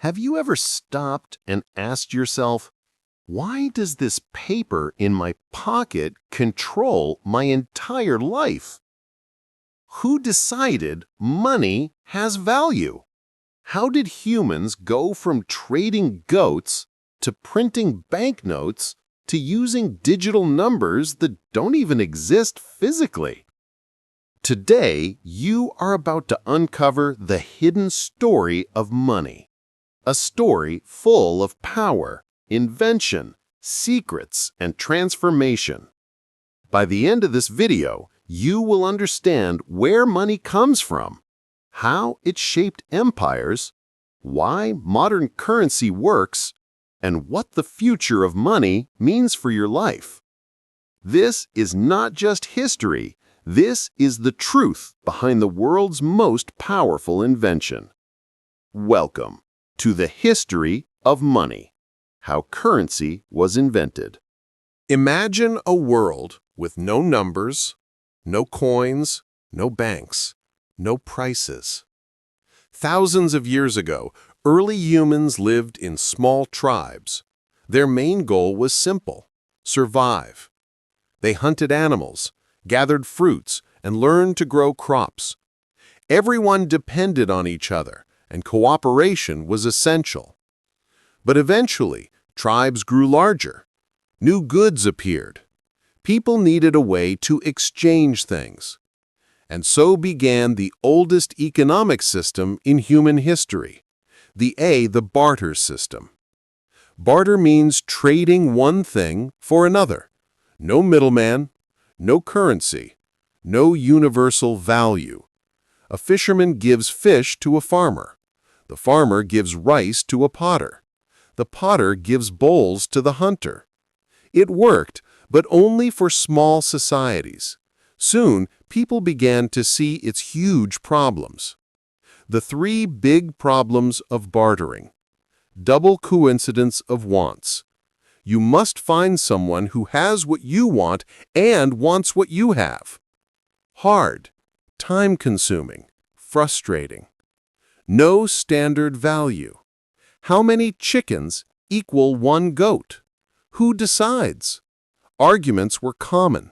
Have you ever stopped and asked yourself, why does this paper in my pocket control my entire life? Who decided money has value? How did humans go from trading goats to printing banknotes to using digital numbers that don't even exist physically? Today, you are about to uncover the hidden story of money. A story full of power, invention, secrets, and transformation. By the end of this video, you will understand where money comes from, how it shaped empires, why modern currency works, and what the future of money means for your life. This is not just history, this is the truth behind the world's most powerful invention. Welcome to the history of money, how currency was invented. Imagine a world with no numbers, no coins, no banks, no prices. Thousands of years ago, early humans lived in small tribes. Their main goal was simple: survive. They hunted animals, gathered fruits, and learned to grow crops. Everyone depended on each other, and cooperation was essential. But eventually, tribes grew larger. New goods appeared. People needed a way to exchange things. And so began the oldest economic system in human history, the barter system. Barter means trading one thing for another. No middleman, no currency, no universal value. A fisherman gives fish to a farmer. The farmer gives rice to a potter. The potter gives bowls to the hunter. It worked, but only for small societies. Soon, people began to see its huge problems. The three big problems of bartering. Double coincidence of wants. You must find someone who has what you want and wants what you have. Hard, time-consuming, frustrating. No standard value. How many chickens equal one goat? Who decides? Arguments were common.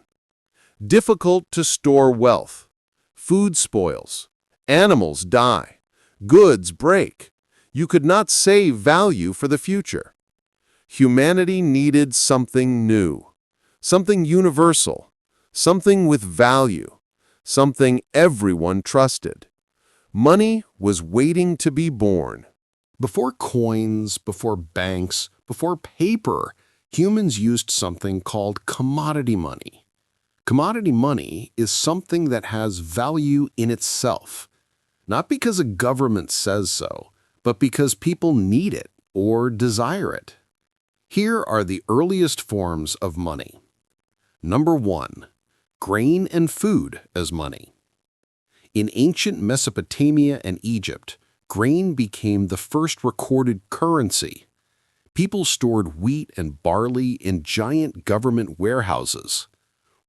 Difficult to store wealth. Food spoils. Animals die. Goods break. You could not save value for the future. Humanity needed something new, something universal, something with value, something everyone trusted. Money was waiting to be born. Before coins, before banks, before paper, humans used something called commodity money. Commodity money is something that has value in itself, not because a government says so, but because people need it or desire it. Here are the earliest forms of money. Number 1, grain and food as money. In ancient Mesopotamia and Egypt, grain became the first recorded currency. People stored wheat and barley in giant government warehouses.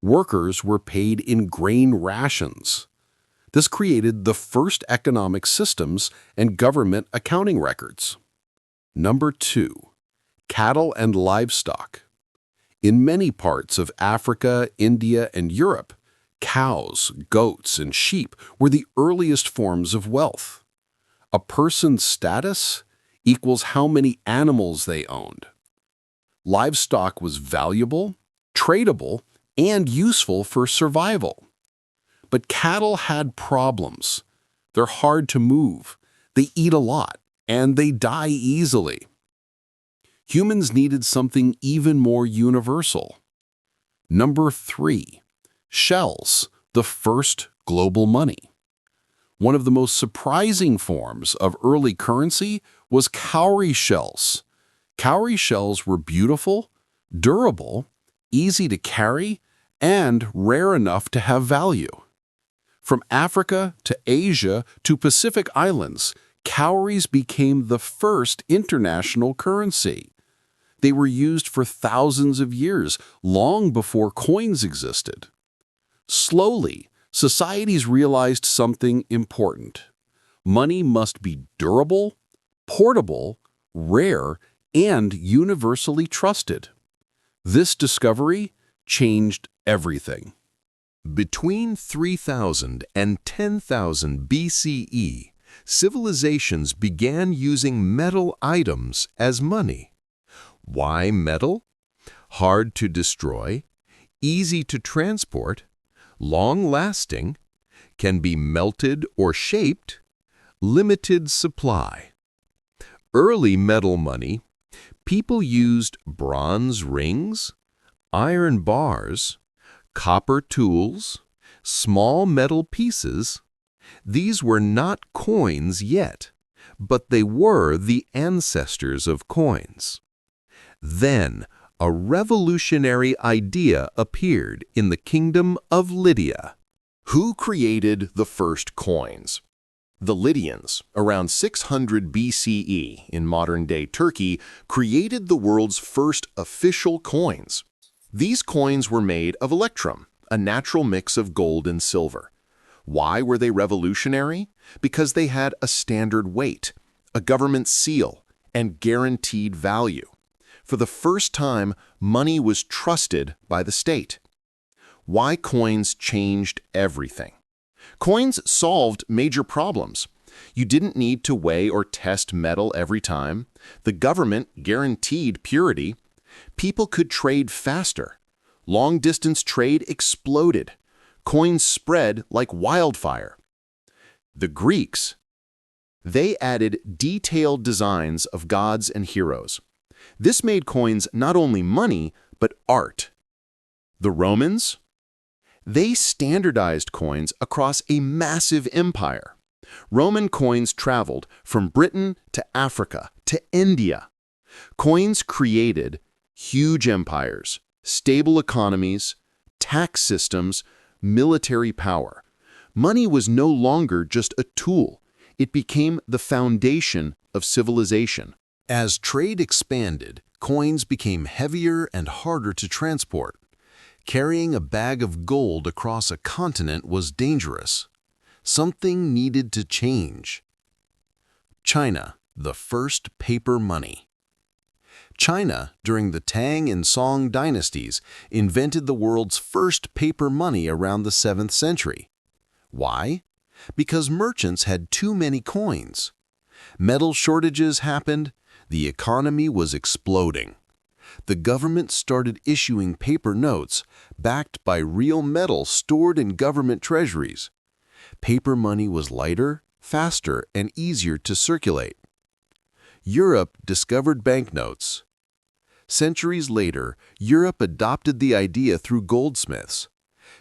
Workers were paid in grain rations. This created the first economic systems and government accounting records. Number 2, cattle and livestock. In many parts of Africa, India, and Europe, cows, goats, and sheep were the earliest forms of wealth. A person's status equals how many animals they owned. Livestock was valuable, tradable, and useful for survival. But cattle had problems. They're hard to move, they eat a lot, and they die easily. Humans needed something even more universal. Number 3, shells, the first global money. One of the most surprising forms of early currency was cowrie shells. Cowrie shells were beautiful, durable, easy to carry, and rare enough to have value. From Africa to Asia to Pacific Islands, cowries became the first international currency. They were used for thousands of years, long before coins existed. Slowly, societies realized something important. Money must be durable, portable, rare, and universally trusted. This discovery changed everything. Between 3000 and 10,000 BCE, civilizations began using metal items as money. Why metal? Hard to destroy, easy to transport, long-lasting, can be melted or shaped, limited supply. Early metal money, people used bronze rings, iron bars, copper tools, small metal pieces. These were not coins yet, but they were the ancestors of coins. Then, a revolutionary idea appeared in the kingdom of Lydia. Who created the first coins? The Lydians, around 600 BCE in modern-day Turkey, created the world's first official coins. These coins were made of electrum, a natural mix of gold and silver. Why were they revolutionary? Because they had a standard weight, a government seal, and guaranteed value. For the first time, money was trusted by the state. Why coins changed everything? Coins solved major problems. You didn't need to weigh or test metal every time. The government guaranteed purity. People could trade faster. Long-distance trade exploded. Coins spread like wildfire. The Greeks, they added detailed designs of gods and heroes. This made coins not only money, but art. The Romans, they standardized coins across a massive empire. Roman coins traveled from Britain to Africa to India. Coins created huge empires, stable economies, tax systems, military power. Money was no longer just a tool. It became the foundation of civilization. As trade expanded, coins became heavier and harder to transport. Carrying a bag of gold across a continent was dangerous. Something needed to change. China, the first paper money. China, during the Tang and Song dynasties, invented the world's first paper money around the 7th century. Why? Because merchants had too many coins. Metal shortages happened. The economy was exploding. The government started issuing paper notes backed by real metal stored in government treasuries. Paper money was lighter, faster, and easier to circulate. Europe discovered banknotes. Centuries later, Europe adopted the idea through goldsmiths.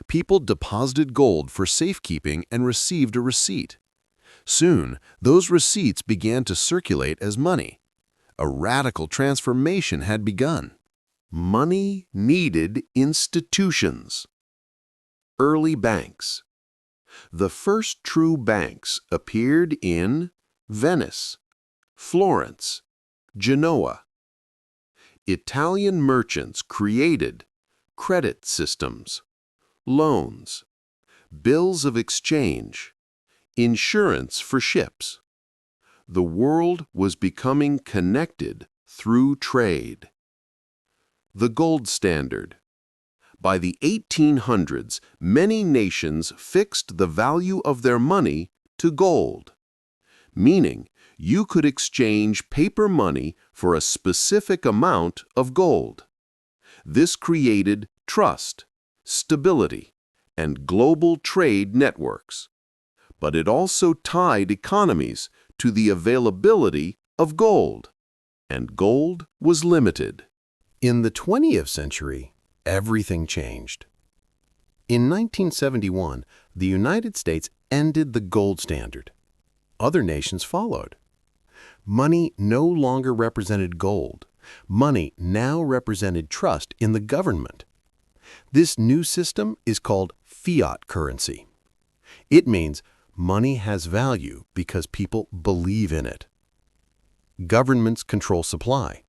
People deposited gold for safekeeping and received a receipt. Soon, those receipts began to circulate as money. A radical transformation had begun. Money needed institutions. Early banks. The first true banks appeared in Venice, Florence, Genoa. Italian merchants created credit systems, loans, bills of exchange, insurance for ships. The world was becoming connected through trade. The gold standard. By the 1800s, many nations fixed the value of their money to gold, meaning you could exchange paper money for a specific amount of gold. This created trust, stability, and global trade networks. But it also tied economies to the availability of gold, and gold was limited. In the 20th century, everything changed. In 1971, the United States ended the gold standard. Other nations followed. Money no longer represented gold. Money now represented trust in the government. This new system is called fiat currency. It means money has value because people believe in it. Governments control supply.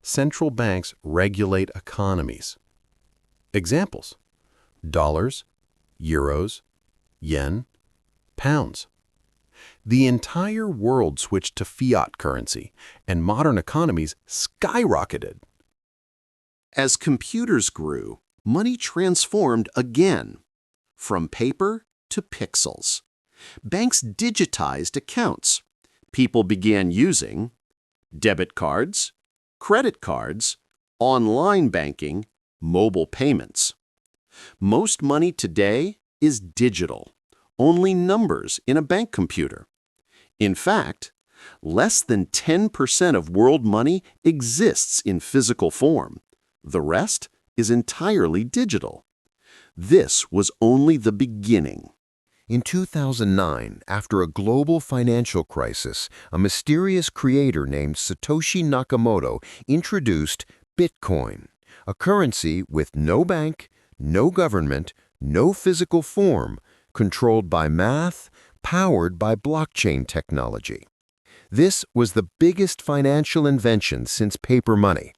Central banks regulate economies. Examples: dollars, euros, yen, pounds. The entire world switched to fiat currency, and modern economies skyrocketed. As computers grew, money transformed again, from paper to pixels. Banks digitized accounts. People began using debit cards, credit cards, online banking, mobile payments. Most money today is digital, only numbers in a bank computer. In fact, less than 10% of world money exists in physical form. The rest is entirely digital. This was only the beginning. In 2009, after a global financial crisis, a mysterious creator named Satoshi Nakamoto introduced Bitcoin, a currency with no bank, no government, no physical form, controlled by math, powered by blockchain technology. This was the biggest financial invention since paper money.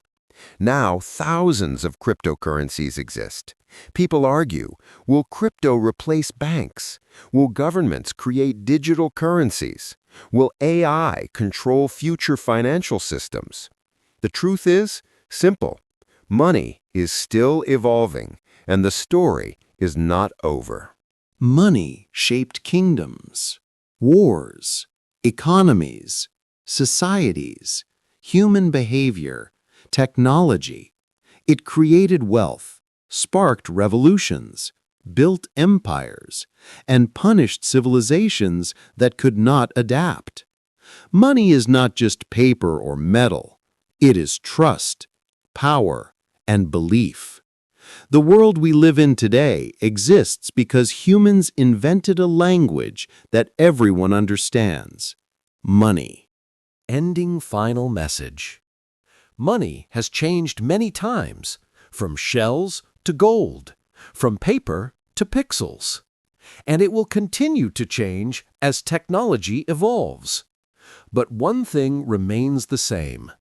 Now, thousands of cryptocurrencies exist. People argue, will crypto replace banks? Will governments create digital currencies? Will AI control future financial systems? The truth is simple. Money is still evolving, and the story is not over. Money shaped kingdoms, wars, economies, societies, human behavior, technology. It created wealth, sparked revolutions, built empires, and punished civilizations that could not adapt. Money is not just paper or metal. It is trust, power, and belief. The world we live in today exists because humans invented a language that everyone understands: money. Ending final message. Money has changed many times, from shells to gold, from paper to pixels. And it will continue to change as technology evolves. But one thing remains the same.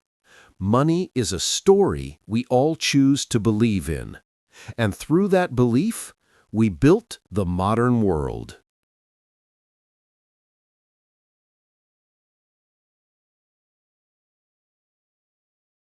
Money is a story we all choose to believe in. And through that belief, we built the modern world.